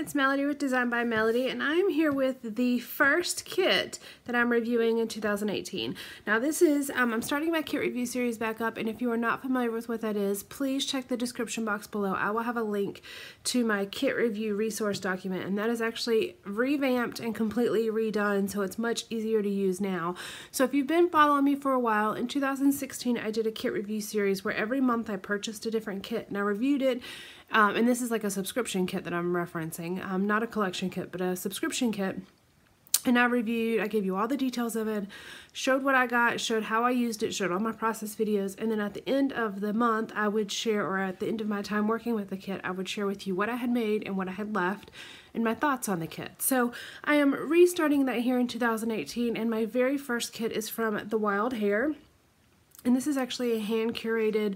it's Melody with Design by Melody, and I'm here with the first kit that I'm reviewing in 2018. Now this is, I'm starting my kit review series back up, and if you are not familiar with what that is, please check the description box below. I will have a link to my kit review resource document, and that is actually revamped and completely redone, so it's much easier to use now. So if you've been following me for a while, in 2016 I did a kit review series where every month I purchased a different kit, and I reviewed it. And this is like a subscription kit that I'm referencing, not a collection kit, but a subscription kit. And I gave you all the details of it, showed what I got, showed how I used it, showed all my process videos, and then at the end of the month I would share, or at the end of my time working with the kit, I would share with you what I had made and what I had left and my thoughts on the kit. So I am restarting that here in 2018, and my very first kit is from the Wild Hare. And this is actually a hand-curated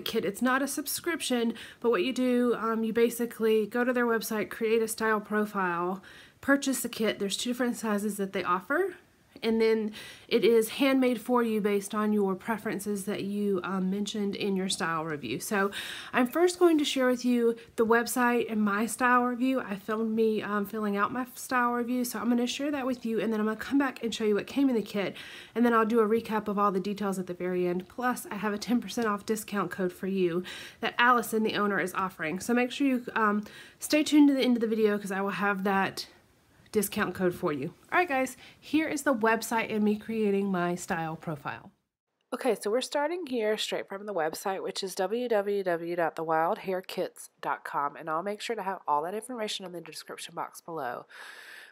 kit. It's not a subscription, but what you do, you basically go to their website, create a style profile, purchase the kit. There's 2 different sizes that they offer, and then it is handmade for you based on your preferences that you mentioned in your style review. So I'm first going to share with you the website and my style review. I filmed me filling out my style review, so I'm going to share that with you, and then I'm going to come back and show you what came in the kit, and then I'll do a recap of all the details at the very end. Plus I have a 10% off discount code for you that Allison, the owner, is offering. So make sure you stay tuned to the end of the video, because I will have that discount code for you. Alright guys, here is the website and me creating my style profile. Okay, so we're starting here straight from the website, which is www.thewildharekits.com, and I'll make sure to have all that information in the description box below.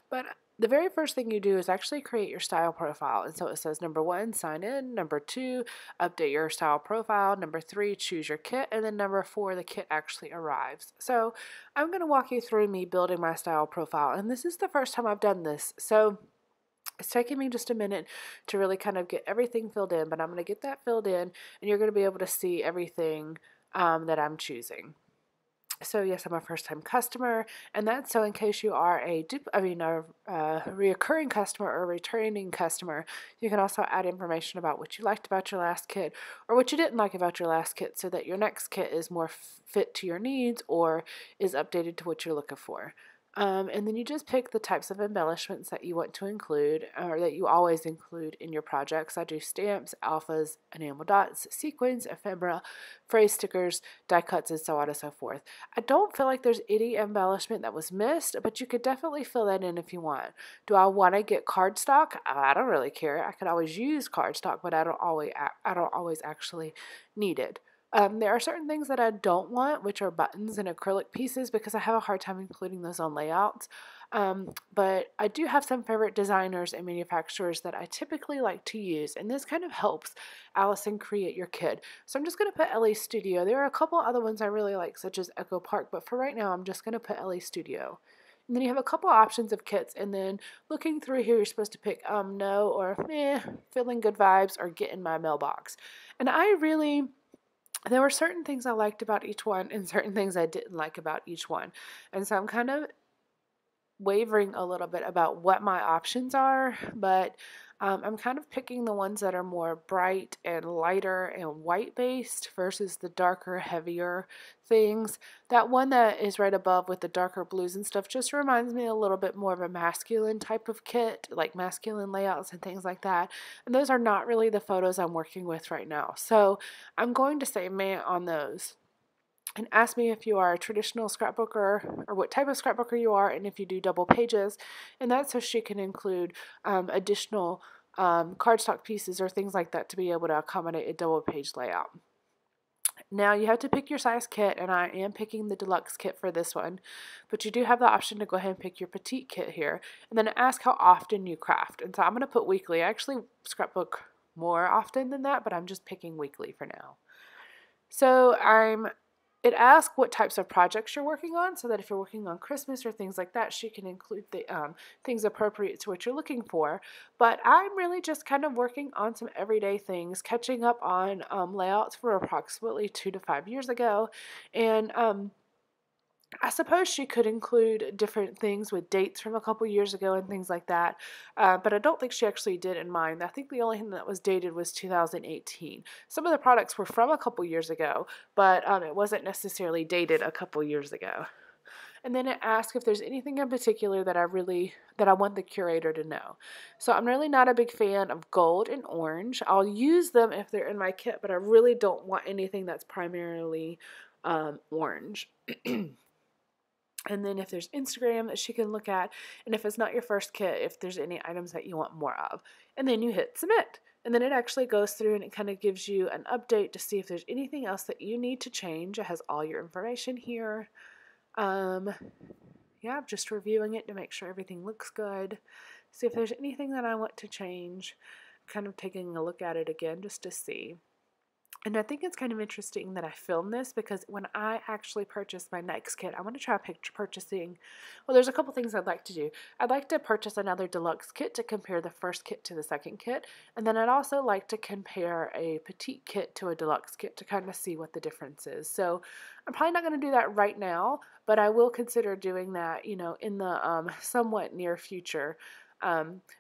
But the very first thing you do is actually create your style profile. And so it says number 1, sign in, number 2, update your style profile, number 3, choose your kit, and then number 4, the kit actually arrives. So I'm going to walk you through me building my style profile, and this is the first time I've done this. So it's taking me just a minute to really kind of get everything filled in, but I'm going to get that filled in, and you're going to be able to see everything that I'm choosing. So yes, I'm a first-time customer, and that's so in case you are a reoccurring customer or returning customer, you can also add information about what you liked about your last kit or what you didn't like about your last kit, so that your next kit is more fit to your needs or is updated to what you're looking for. And then you just pick the types of embellishments that you want to include, or that you always include in your projects. I do stamps, alphas, enamel dots, sequins, ephemera, phrase stickers, die cuts, and so on and so forth. I don't feel like there's any embellishment that was missed, but you could definitely fill that in if you want. Do I want to get cardstock? I don't really care. I could always use cardstock, but I don't always actually need it. There are certain things that I don't want, which are buttons and acrylic pieces, because I have a hard time including those on layouts. But I do have some favorite designers and manufacturers that I typically like to use, and this kind of helps Allison create your kit. So I'm just going to put LA Studio. There are a couple other ones I really like, such as Echo Park, but for right now I'm just going to put LA Studio. And then you have a couple options of kits, and then looking through here, you're supposed to pick no, or feeling good vibes, or get in my mailbox. And there were certain things I liked about each one and certain things I didn't like about each one. And so I'm kind of wavering a little bit about what my options are, but I'm kind of picking the ones that are more bright and lighter and white based versus the darker, heavier things. That one that is right above with the darker blues and stuff just reminds me a little bit more of a masculine type of kit, like masculine layouts and things like that. And those are not really the photos I'm working with right now. So I'm going to say meh on those. And ask me if you are a traditional scrapbooker, or what type of scrapbooker you are, and if you do double pages. And that's so she can include additional cardstock pieces or things like that to be able to accommodate a double page layout. Now you have to pick your size kit, and I am picking the Deluxe Kit for this one, but you do have the option to go ahead and pick your Petite Kit here, and then ask how often you craft. And so I'm going to put weekly. I actually scrapbook more often than that, but I'm just picking weekly for now. So it asks what types of projects you're working on, so that if you're working on Christmas or things like that, she can include the things appropriate to what you're looking for. But I'm really just kind of working on some everyday things, catching up on layouts for approximately 2 to 5 years ago, and I suppose she could include different things with dates from a couple years ago and things like that, but I don't think she actually did in mine. I think the only thing that was dated was 2018. Some of the products were from a couple years ago, but it wasn't necessarily dated a couple years ago. And then it asks if there's anything in particular that I want the curator to know. So I'm really not a big fan of gold and orange. I'll use them if they're in my kit, but I really don't want anything that's primarily orange. And then if there's Instagram that she can look at, and if it's not your first kit, if there's any items that you want more of. And then you hit submit. And then it actually goes through and it kind of gives you an update to see if there's anything else that you need to change. It has all your information here. Yeah, just reviewing it to make sure everything looks good. See if there's anything that I want to change. Kind of taking a look at it again just to see. And I think it's kind of interesting that I filmed this because when I actually purchase my next kit, I want to try purchasing, well, there's a couple things I'd like to do. I'd like to purchase another deluxe kit to compare the first kit to the second kit. And then I'd also like to compare a petite kit to a deluxe kit to kind of see what the difference is. So I'm probably not going to do that right now, but I will consider doing that, you know, in the somewhat near future.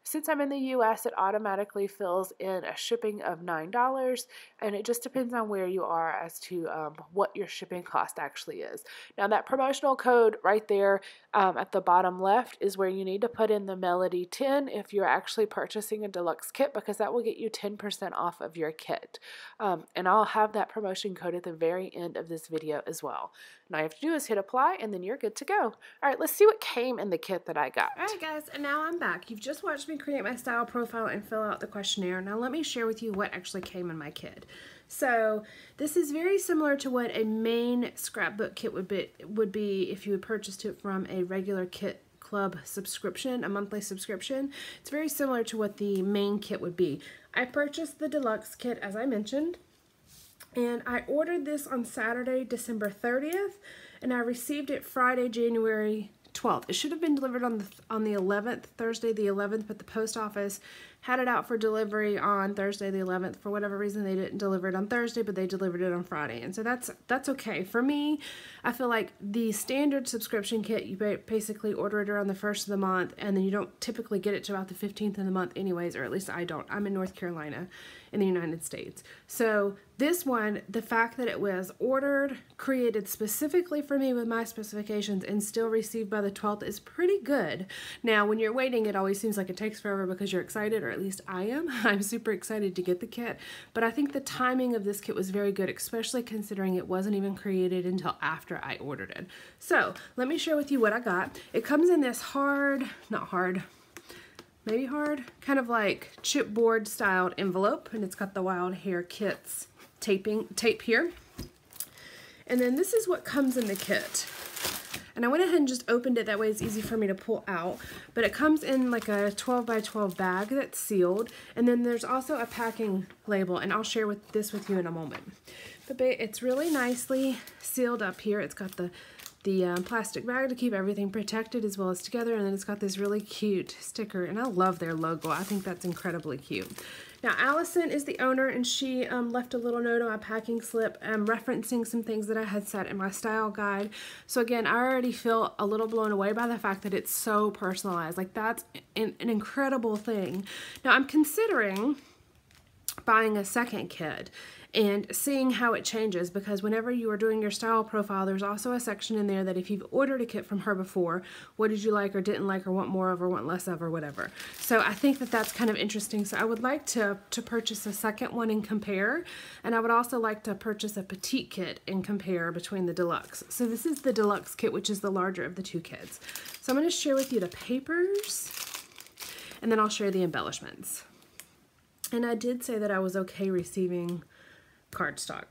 Since I'm in the US, it automatically fills in a shipping of $9, and it just depends on where you are as to what your shipping cost actually is. Now that promotional code right there at the bottom left is where you need to put in the Melody 10 if you're actually purchasing a deluxe kit, because that will get you 10% off of your kit. And I'll have that promotion code at the very end of this video as well. And all you have to do is hit apply and then you're good to go. All right, let's see what came in the kit that I got. All right, guys, and now I'm back. You've just watched me create my style profile and fill out the questionnaire. Now let me share with you what actually came in my kit. So this is very similar to what a main scrapbook kit would be if you had purchased it from a regular kit club subscription, a monthly subscription. It's very similar to what the main kit would be. I purchased the deluxe kit, as I mentioned, and I ordered this on Saturday, December 30th, and I received it Friday, January 12th. It should have been delivered on the 11th, Thursday the 11th, but the post office had it out for delivery on Thursday the 11th. For whatever reason, they didn't deliver it on Thursday, but they delivered it on Friday. And so that's okay. For me, I feel like the standard subscription kit, you basically order it around the 1st of the month, and then you don't typically get it to about the 15th of the month anyways, or at least I don't. I'm in North Carolina in the United States. So this one, the fact that it was ordered, created specifically for me with my specifications, and still received by the 12th is pretty good. Now, when you're waiting, it always seems like it takes forever because you're excited, or at least I am. I'm super excited to get the kit, but I think the timing of this kit was very good, especially considering it wasn't even created until after I ordered it. So let me share with you what I got. It comes in this maybe hard, kind of like chipboard styled envelope, and it's got the Wild Hare Kits tape here. And then this is what comes in the kit. And I went ahead and just opened it, that way it's easy for me to pull out. But it comes in like a 12 by 12 bag that's sealed, and then there's also a packing label, and I'll share this with you in a moment. But it's really nicely sealed up here. It's got the plastic bag to keep everything protected as well as together, and then it's got this really cute sticker, and I love their logo. I think that's incredibly cute. Now Allison is the owner, and she left a little note on my packing slip referencing some things that I had said in my style guide. So again, I already feel a little blown away by the fact that it's so personalized. Like, that's an incredible thing. Now I'm considering buying a second kit and seeing how it changes, because whenever you are doing your style profile, there's also a section in there that if you've ordered a kit from her before, what did you like or didn't like or want more of or want less of or whatever. So I think that that's kind of interesting. So I would like to purchase a second one and compare, and I would also like to purchase a petite kit and compare between the deluxe. So this is the deluxe kit, which is the larger of the two kits. So I'm going to share with you the papers, and then I'll share the embellishments. And I did say that I was okay receiving cardstock.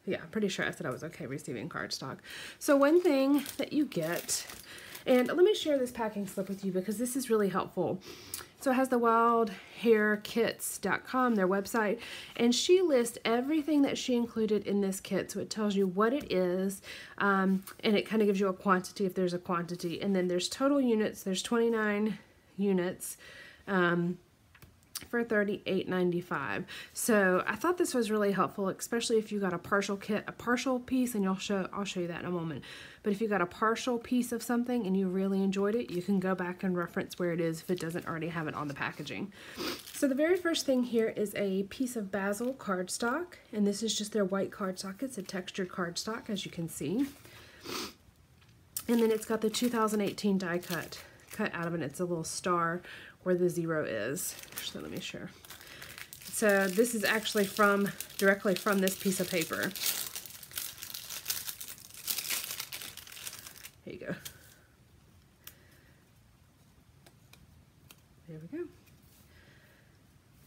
Yeah, I'm pretty sure I said I was okay receiving cardstock. So one thing that you get, and let me share this packing slip with you because this is really helpful. So it has the wildharekits.com, their website, and she lists everything that she included in this kit. So it tells you what it is, and it kind of gives you a quantity if there's a quantity. And then there's total units. There's 29 units. For $38.95. So I thought this was really helpful, especially if you got a partial kit, a partial piece, and I'll show you that in a moment. But if you got a partial piece of something and you really enjoyed it, you can go back and reference where it is if it doesn't already have it on the packaging. So the very first thing here is a piece of basil cardstock, and this is just their white cardstock. It's a textured cardstock, as you can see. And then it's got the 2018 die cut out of it. It's a little star where the 0 is. So let me share. So this is actually directly from this piece of paper. Here you go. There we go.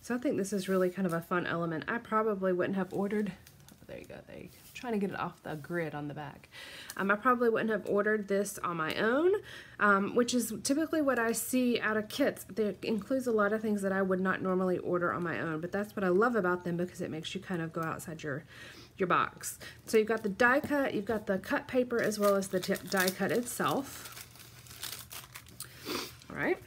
So I think this is really kind of a fun element. I probably wouldn't have ordered, oh, there you go, I'm trying to get it off the grid on the back. I probably wouldn't have ordered this on my own, which is typically what I see out of kits. It includes a lot of things that I would not normally order on my own, but that's what I love about them because it makes you kind of go outside your box. So you've got the die cut, you've got the cut paper as well as the die cut itself. All right.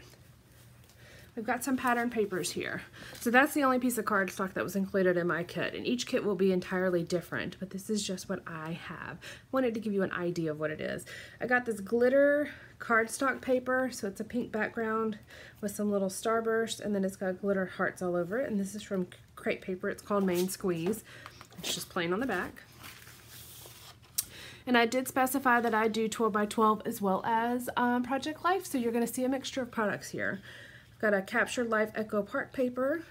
We've got some pattern papers here. So that's the only piece of cardstock that was included in my kit, and each kit will be entirely different, but this is just what I have. I wanted to give you an idea of what it is. I got this glitter cardstock paper, so it's a pink background with some little starburst, and then it's got glitter hearts all over it, and this is from crepe paper. It's called Main Squeeze. It's just plain on the back. And I did specify that I do 12 by 12 as well as Project Life, so you're going to see a mixture of products here. Got a Captured Life Echo Park paper,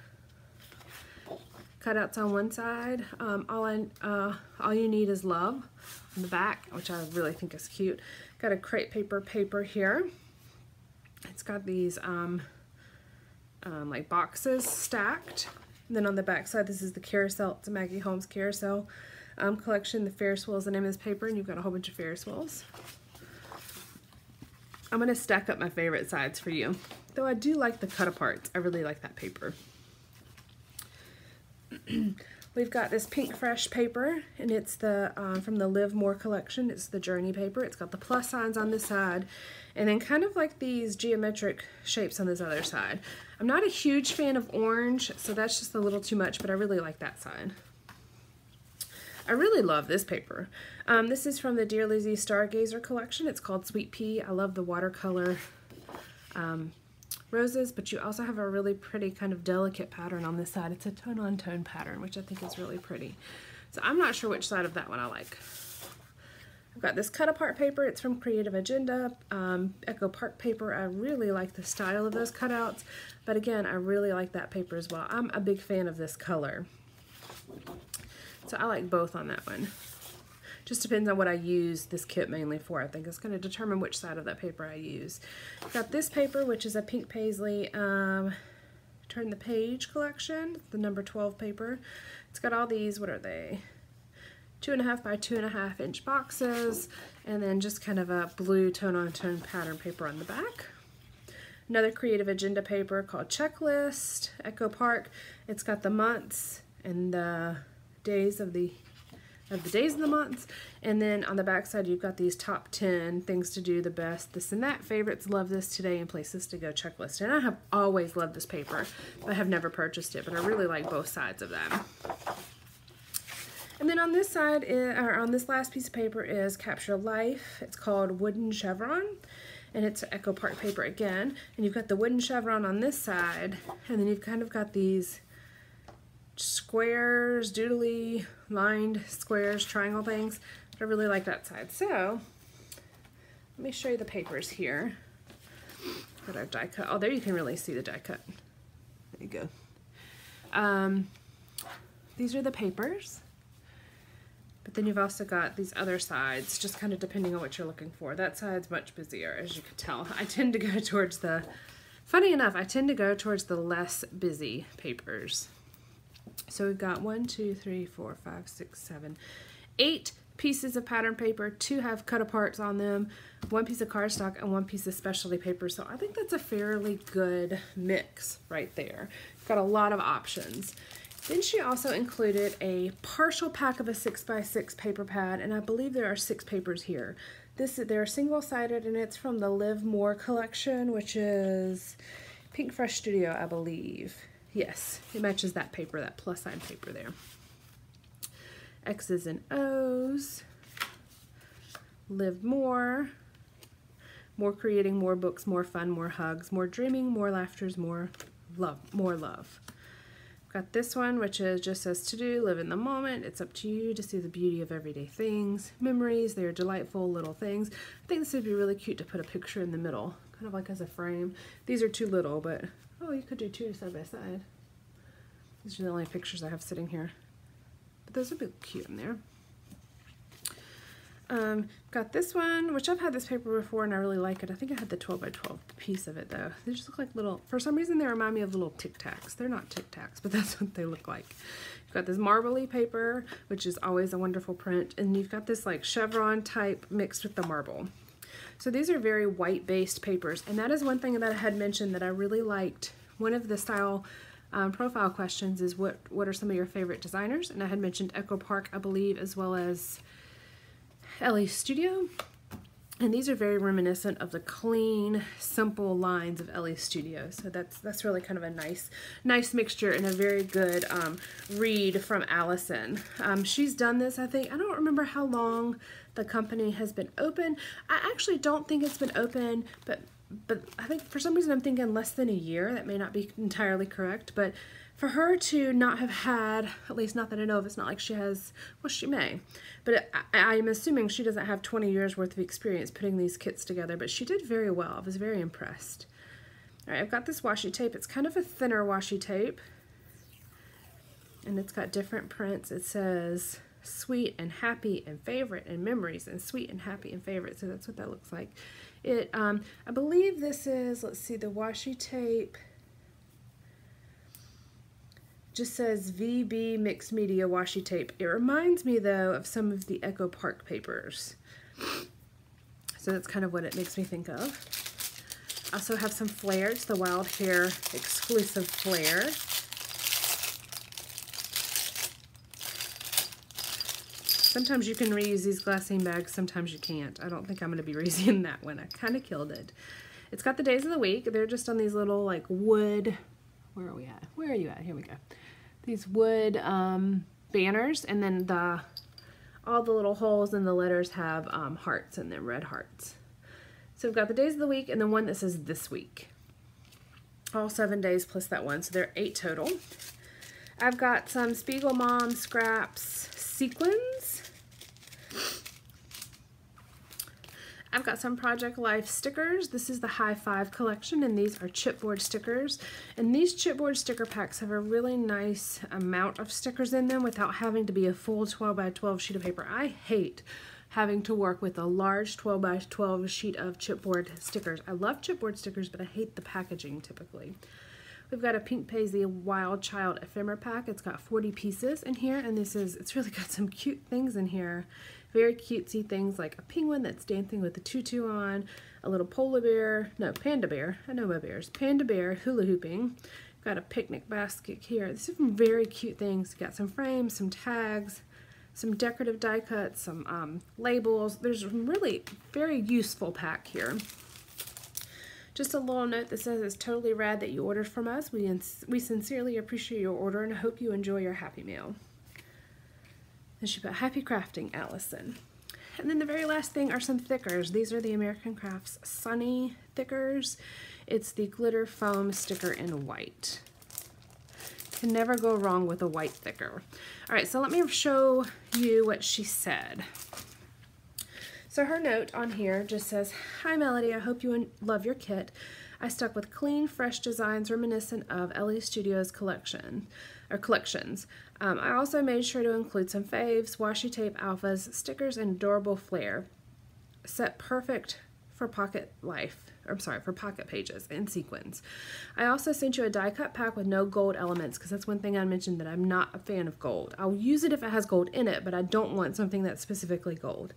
cutouts on one side. All you need is love on the back, which I really think is cute. Got a crepe paper here. It's got these like boxes stacked. And then on the back side, this is the carousel. It's a Maggie Holmes carousel collection. The Ferris wheel is the name of this paper, and you've got a whole bunch of Ferris wheels. I'm going to stack up my favorite sides for you. Though I do like the cut aparts. I really like that paper. We've got this Pink Fresh paper, and it's the from the Live More collection. It's the Journey paper. It's got the plus signs on this side, and then kind of like these geometric shapes on this other side. I'm not a huge fan of orange, so that's just a little too much, but I really like that side. I really love this paper. This is from the Dear Lizzie Stargazer collection. It's called Sweet Pea. I love the watercolor roses, but you also have a really pretty kind of delicate pattern on this side. It's a tone-on-tone pattern, which I think is really pretty. So I'm not sure which side of that one I like. I've got this cut-apart paper. It's from Creative Agenda. Echo Park paper. I really like the style of those cutouts, but again, I really like that paper as well. I'm a big fan of this color. So I like both on that one. Just depends on what I use this kit mainly for. I think it's going to determine which side of that paper I use. I've got this paper, which is a Pink Paisley Turn the Page collection, the number 12 paper. It's got all these, what are they? 2.5 by 2.5 inch boxes, and then just kind of a blue tone-on-tone pattern paper on the back. Another Creative Agenda paper called Checklist, Echo Park. It's got the months and the days of the months, and then on the back side you've got these top 10 things to do, the best, this and that, favorites, love this today, and places to go checklist. And I have always loved this paper, but I have never purchased it, but I really like both sides of that. And then on this side, or on this last piece of paper, is Capture Life. It's called Wooden Chevron, and it's Echo Park paper again, and you've got the wooden chevron on this side, and then you've kind of got these squares, doodly lined squares, triangle things. I really like that side. So let me show you the papers here that I've die cut. Oh, there you can really see the die cut. There you go. These are the papers, but then you've also got these other sides, just kind of depending on what you're looking for. That side's much busier, as you can tell. I tend to go towards the, funny enough, I tend to go towards the less busy papers. So we've got 1, 2, 3, 4, 5, 6, 7, 8 pieces of pattern paper. 2 have cut aparts on them, 1 piece of cardstock, and 1 piece of specialty paper. So I think that's a fairly good mix right there. Got a lot of options. Then she also included a partial pack of a 6x6 paper pad, and I believe there are 6 papers here. They're single-sided, and it's from the Live More collection, which is Pink Fresh Studio, I believe. Yes, it matches that paper, that plus sign paper there. X's and O's, Live More, more creating, more books, more fun, more hugs, more dreaming, more laughters, more love, more love. Got this one, which is just says to do, live in the moment. It's up to you to see the beauty of everyday things. Memories, they are delightful little things. I think this would be really cute to put a picture in the middle, kind of like as a frame. These are too little, but oh, you could do two side by side. These are the only pictures I have sitting here. But those would be cute in there. Got this one, which I've had this paper before and I really like it. I think I had the 12 by 12 piece of it though. They just look like little, for some reason they remind me of little Tic Tacs. They're not Tic Tacs, but that's what they look like. You've got this marbly paper, which is always a wonderful print, and you've got this like chevron type mixed with the marble. So these are very white based papers, and that is one thing that I had mentioned that I really liked. One of the style profile questions is what are some of your favorite designers, and I had mentioned Echo Park, I believe, as well as LA Studio, and these are very reminiscent of the clean, simple lines of LA Studio. So that's really kind of a nice mixture and a very good read from Allison. She's done this, I think. I don't remember how long the company has been open. I actually don't think it's been open, but I think for some reason I'm thinking less than a year. That may not be entirely correct, but for her to not have had, at least not that I know of, it's not like she has, well, she may, but I'm assuming she doesn't have 20 years worth of experience putting these kits together, but she did very well. I was very impressed. All right, I've got this washi tape. It's kind of a thinner washi tape, and it's got different prints. It says sweet and happy and favorite and memories and sweet and happy and favorite, so that's what that looks like. It, I believe this is, let's see, the washi tape just says VB Mixed Media Washi Tape. It reminds me though of some of the Echo Park papers. So that's kind of what it makes me think of. I also have some flair. It's the Wild Hare exclusive flair. Sometimes you can reuse these glassine bags, sometimes you can't. I don't think I'm going to be reusing that one. I kind of killed it. It's got the days of the week. They're just on these little like wood, where are we at? Where are you at? Here we go. These wood banners, and then all the little holes in the letters have hearts in them, red hearts. So we've got the days of the week and then one that says this week. All 7 days plus that one, so there are 8 total. I've got some Spiegel Mom Scraps sequins. I've got some Project Life stickers. This is the High Five collection, and these are chipboard stickers. And these chipboard sticker packs have a really nice amount of stickers in them without having to be a full 12 by 12 sheet of paper. I hate having to work with a large 12 by 12 sheet of chipboard stickers. I love chipboard stickers, but I hate the packaging typically. We've got a Pink Paisley Wild Child ephemera pack. It's got 40 pieces in here, and it's really got some cute things in here. Very cutesy things like a penguin that's dancing with a tutu on, a little polar bear, no, panda bear, I know my bears, panda bear hula hooping. Got a picnic basket here. These are some very cute things. Got some frames, some tags, some decorative die cuts, some labels. There's a really very useful pack here. Just a little note that says it's totally rad that you ordered from us. We sincerely appreciate your order and hope you enjoy your Happy Meal. Then she put happy crafting, Allison. And then the very last thing are some thickers. These are the American Crafts Sunny thickers. It's the glitter foam sticker in white. Can never go wrong with a white thicker. All right, so let me show you what she said. So her note on here just says, "Hi Melody, I hope you love your kit. I stuck with clean, fresh designs reminiscent of LA Studios collections. I also made sure to include some faves, washi tape alphas, stickers, and adorable flair. Set perfect for pocket pages and sequins. I also sent you a die cut pack with no gold elements because that's one thing I mentioned that I'm not a fan of gold. I'll use it if it has gold in it, but I don't want something that's specifically gold.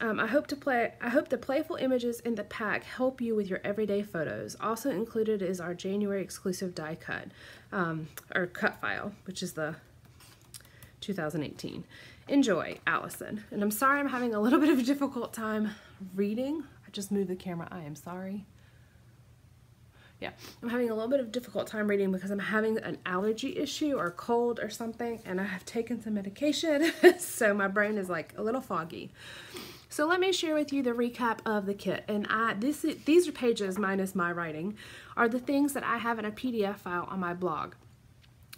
I hope the playful images in the pack help you with your everyday photos. Also included is our January exclusive die cut, or cut file, which is the 2018. Enjoy, Allison." And I'm sorry I'm having a little bit of a difficult time reading. I just moved the camera. I am sorry. Yeah, I'm having a little bit of difficult time reading because I'm having an allergy issue or cold or something, and I have taken some medication, so my brain is like a little foggy. So let me share with you the recap of the kit. And these are pages minus my writing, are the things that I have in a PDF file on my blog.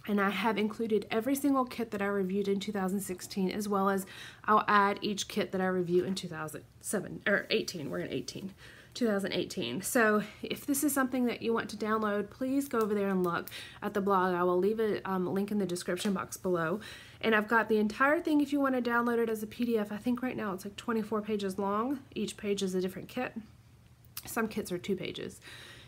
And I have included every single kit that I reviewed in 2016, as well as I'll add each kit that I review in 2007 or 18. We're in 18. 2018. So if this is something that you want to download, please go over there and look at the blog. I will leave a link in the description box below. And I've got the entire thing if you want to download it as a PDF. I think right now it's like 24 pages long. Each page is a different kit. Some kits are 2 pages.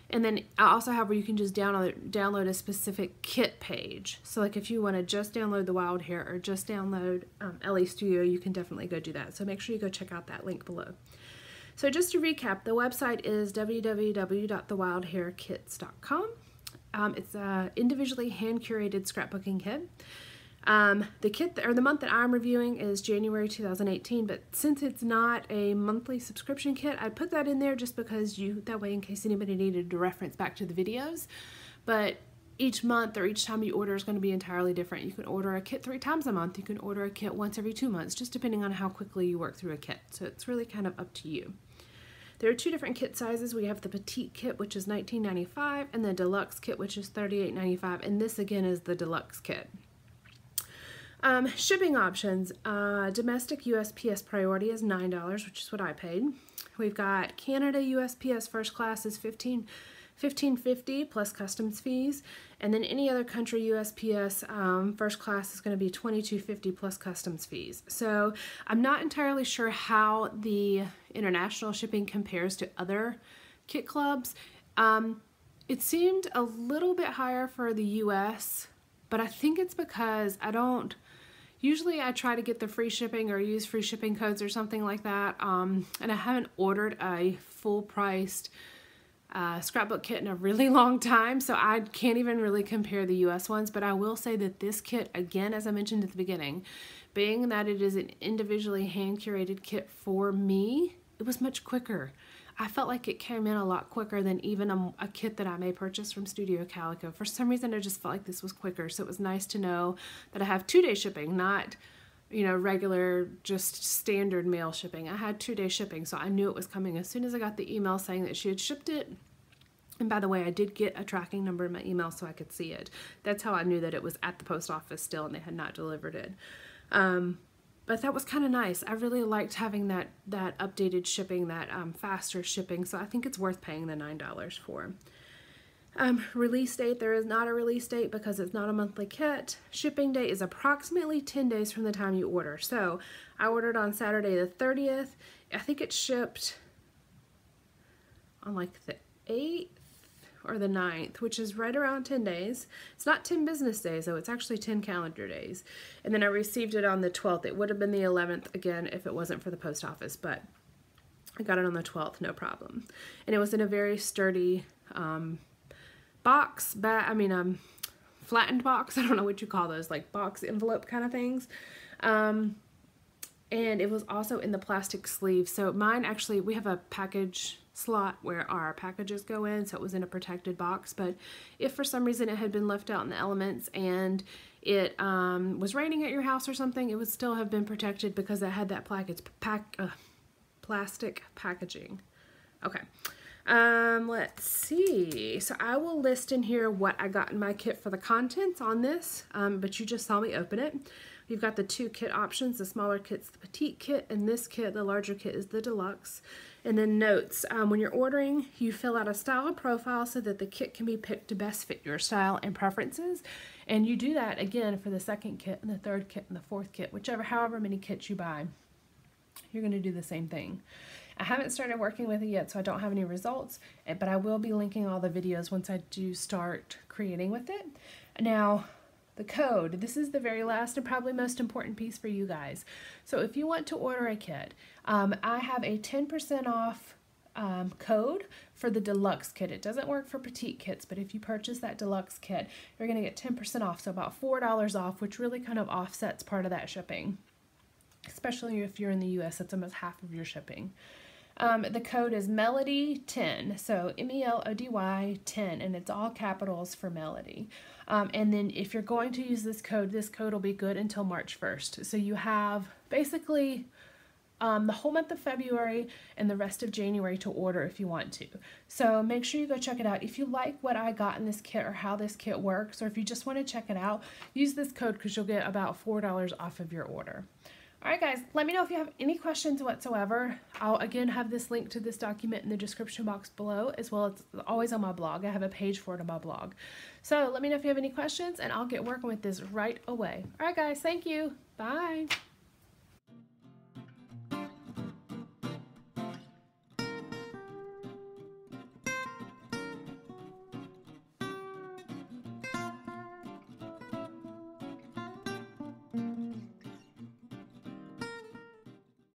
And then I also have where you can just download a specific kit page. So like if you want to just download the Wild Hare or just download LA Studio, you can definitely go do that. So make sure you go check out that link below. So just to recap, the website is www.thewildharekits.com. It's an individually hand-curated scrapbooking kit. The kit or the month that I'm reviewing is January 2018, but since it's not a monthly subscription kit, I put that in there just because that way in case anybody needed to reference back to the videos. But each month or each time you order is going to be entirely different. You can order a kit 3 times a month. You can order a kit once every 2 months, just depending on how quickly you work through a kit. So it's really kind of up to you. There are 2 different kit sizes. We have the Petite Kit, which is $19.95, and the Deluxe Kit, which is $38.95, and this again is the Deluxe Kit. Shipping options. Domestic USPS priority is $9, which is what I paid. We've got Canada USPS first class is $15.50 plus customs fees, and then any other country USPS first class is going to be $22.50 plus customs fees. So I'm not entirely sure how the international shipping compares to other kit clubs. It seemed a little bit higher for the US, but I think it's because usually I try to get the free shipping or use free shipping codes or something like that, and I haven't ordered a full-priced scrapbook kit in a really long time, so I can't even really compare the US ones, but I will say that this kit, again, as I mentioned at the beginning, being that it is an individually hand-curated kit for me, it was much quicker. I felt like it came in a lot quicker than even a kit that I may purchase from Studio Calico. For some reason, I just felt like this was quicker, so it was nice to know that I have 2-day shipping, not, you know, regular, just standard mail shipping. I had 2-day shipping, so I knew it was coming as soon as I got the email saying that she had shipped it. And by the way, I did get a tracking number in my email so I could see it. That's how I knew that it was at the post office still and they had not delivered it. But that was kind of nice. I really liked having that updated shipping, that faster shipping, so I think it's worth paying the $9 for. Release date, there is not a release date because it's not a monthly kit. Shipping date is approximately 10 days from the time you order. So I ordered on Saturday the 30th. I think it shipped on like the 8th or the 9th, which is right around 10 days. It's not 10 business days, though. It's actually 10 calendar days. And then I received it on the 12th. It would have been the 11th again if it wasn't for the post office, but I got it on the 12th, no problem. And it was in a very sturdy box, flattened box. I don't know what you call those, like box envelope kind of things. And it was also in the plastic sleeve. So mine actually, we have a package slot where our packages go in, so it was in a protected box. But if for some reason it had been left out in the elements and it was raining at your house or something, it would still have been protected because it had that plastic packaging. Okay. Let's see. So I will list in here what I got in my kit for the contents on this, but you just saw me open it. You've got the 2 kit options. The smaller kit's the Petite Kit, and this kit, the larger kit, is the Deluxe. And then notes. When you're ordering, you fill out a style profile so that the kit can be picked to best fit your style and preferences. And you do that, again, for the 2nd kit and the 3rd kit and the 4th kit, however many kits you buy. You're going to do the same thing. I haven't started working with it yet, so I don't have any results, but I will be linking all the videos once I do start creating with it. Now, the code. This is the very last and probably most important piece for you guys. So if you want to order a kit, I have a 10% off code for the Deluxe Kit. It doesn't work for Petite Kits, but if you purchase that Deluxe Kit, you're going to get 10% off, so about $4 off, which really kind of offsets part of that shipping. Especially if you're in the US, that's almost half of your shipping. The code is Melody10, so MELODY 10, and it's all capitals for Melody. And then if you're going to use this code will be good until March 1st. So you have basically the whole month of February and the rest of January to order if you want to. So make sure you go check it out. If you like what I got in this kit or how this kit works, or if you just want to check it out, use this code because you'll get about $4 off of your order. Alright guys, let me know if you have any questions whatsoever. I'll again have this link to this document in the description box below, as well as always on my blog. I have a page for it on my blog. So let me know if you have any questions and I'll get working with this right away. Alright guys, thank you. Bye.